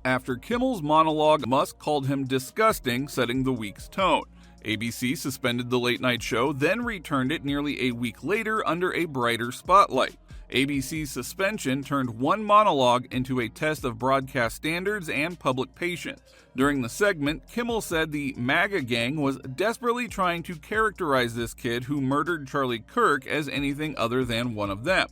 After Kimmel's monologue, Musk called him disgusting, setting the week's tone. ABC suspended the late-night show, then returned it nearly a week later under a brighter spotlight. ABC's suspension turned one monologue into a test of broadcast standards and public patience. During the segment, Kimmel said the MAGA gang was desperately trying to characterize this kid who murdered Charlie Kirk as anything other than one of them.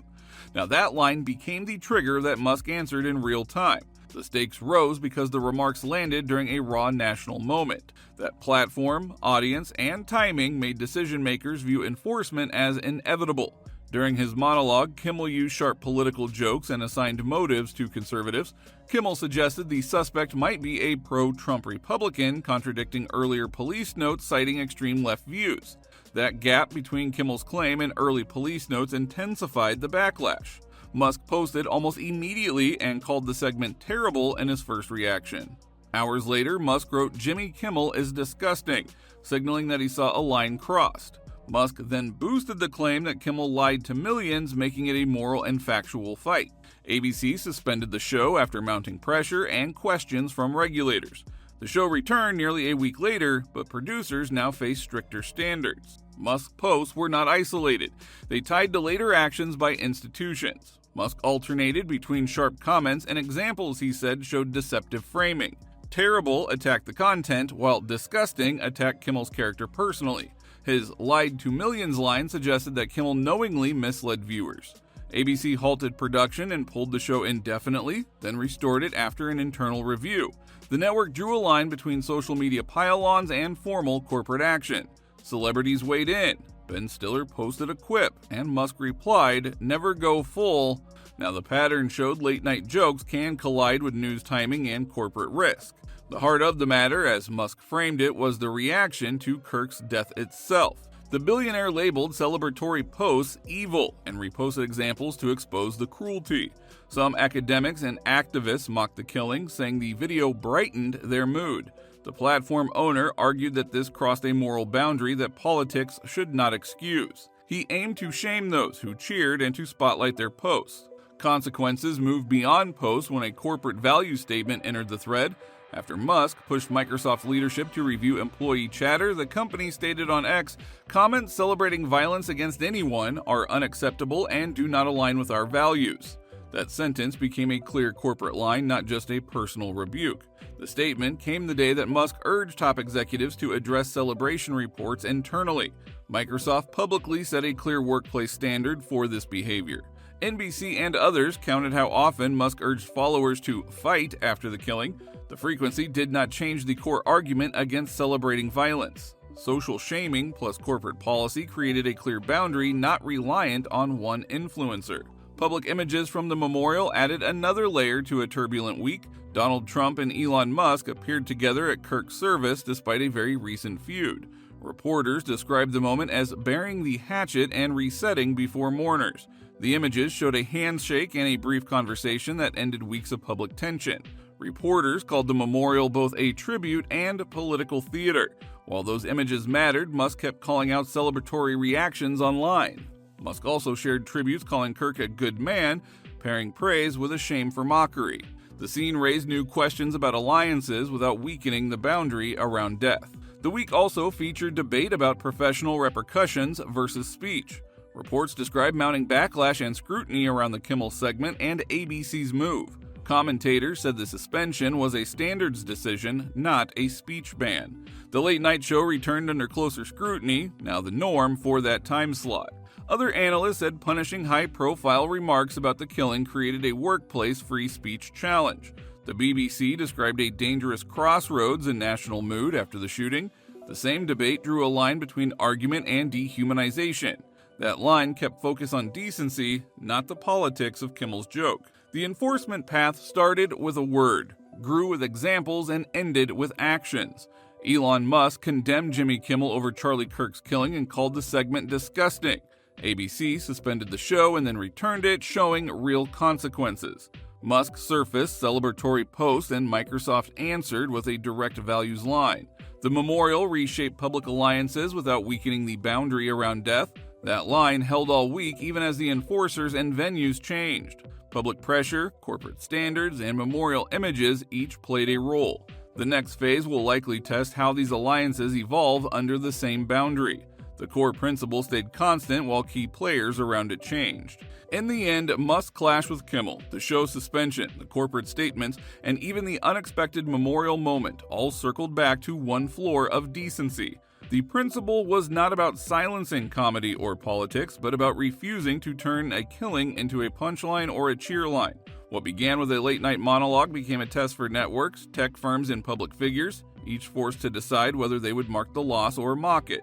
Now that line became the trigger that Musk answered in real time. The stakes rose because the remarks landed during a raw national moment. That platform, audience, and timing made decision-makers view enforcement as inevitable. During his monologue, Kimmel used sharp political jokes and assigned motives to conservatives. Kimmel suggested the suspect might be a pro-Trump Republican, contradicting earlier police notes citing extreme left views. That gap between Kimmel's claim and early police notes intensified the backlash. Musk posted almost immediately and called the segment terrible in his first reaction. Hours later, Musk wrote, "Jimmy Kimmel is disgusting," signaling that he saw a line crossed. Musk then boosted the claim that Kimmel lied to millions, making it a moral and factual fight. ABC suspended the show after mounting pressure and questions from regulators. The show returned nearly a week later, but producers now face stricter standards. Musk's posts were not isolated. They tied to later actions by institutions. Musk alternated between sharp comments and examples he said showed deceptive framing. Terrible attacked the content, while disgusting attacked Kimmel's character personally. His "lied to millions" line suggested that Kimmel knowingly misled viewers. ABC halted production and pulled the show indefinitely, then restored it after an internal review. The network drew a line between social media pile-ons and formal corporate action. Celebrities weighed in. Ben Stiller posted a quip, and Musk replied, "Never go full." Now the pattern showed late-night jokes can collide with news timing and corporate risk. The heart of the matter, as Musk framed it, was the reaction to Kirk's death itself. The billionaire labeled celebratory posts evil and reposted examples to expose the cruelty. Some academics and activists mocked the killing, saying the video brightened their mood. The platform owner argued that this crossed a moral boundary that politics should not excuse. He aimed to shame those who cheered and to spotlight their posts. Consequences moved beyond posts when a corporate value statement entered the thread. After Musk pushed Microsoft's leadership to review employee chatter, the company stated on X, "Comments celebrating violence against anyone are unacceptable and do not align with our values." That sentence became a clear corporate line, not just a personal rebuke. The statement came the day that Musk urged top executives to address celebration reports internally. Microsoft publicly set a clear workplace standard for this behavior. NBC and others counted how often Musk urged followers to fight after the killing. The frequency did not change the core argument against celebrating violence. Social shaming plus corporate policy created a clear boundary not reliant on one influencer. Public images from the memorial added another layer to a turbulent week. Donald Trump and Elon Musk appeared together at Kirk's service despite a very recent feud. Reporters described the moment as burying the hatchet and resetting before mourners. The images showed a handshake and a brief conversation that ended weeks of public tension. Reporters called the memorial both a tribute and political theater. While those images mattered, Musk kept calling out celebratory reactions online. Musk also shared tributes calling Kirk a good man, pairing praise with a shame for mockery. The scene raised new questions about alliances without weakening the boundary around death. The week also featured debate about professional repercussions versus speech. Reports described mounting backlash and scrutiny around the Kimmel segment and ABC's move. Commentators said the suspension was a standards decision, not a speech ban. The late-night show returned under closer scrutiny, now the norm for that time slot. Other analysts said punishing high-profile remarks about the killing created a workplace free speech challenge. The BBC described a dangerous crossroads in national mood after the shooting. The same debate drew a line between argument and dehumanization. That line kept focus on decency, not the politics of Kimmel's joke. The enforcement path started with a word, grew with examples, and ended with actions. Elon Musk condemned Jimmy Kimmel over Charlie Kirk's killing and called the segment disgusting. ABC suspended the show and then returned it, showing real consequences. Musk surfaced celebratory posts and Microsoft answered with a direct values line. The memorial reshaped public alliances without weakening the boundary around death. That line held all week even as the enforcers and venues changed. Public pressure, corporate standards, and memorial images each played a role. The next phase will likely test how these alliances evolve under the same boundary. The core principle stayed constant while key players around it changed. In the end, Musk clashed with Kimmel, the show's suspension, the corporate statements, and even the unexpected memorial moment all circled back to one floor of decency. The principle was not about silencing comedy or politics, but about refusing to turn a killing into a punchline or a cheerline. What began with a late-night monologue became a test for networks, tech firms, and public figures, each forced to decide whether they would mark the loss or mock it.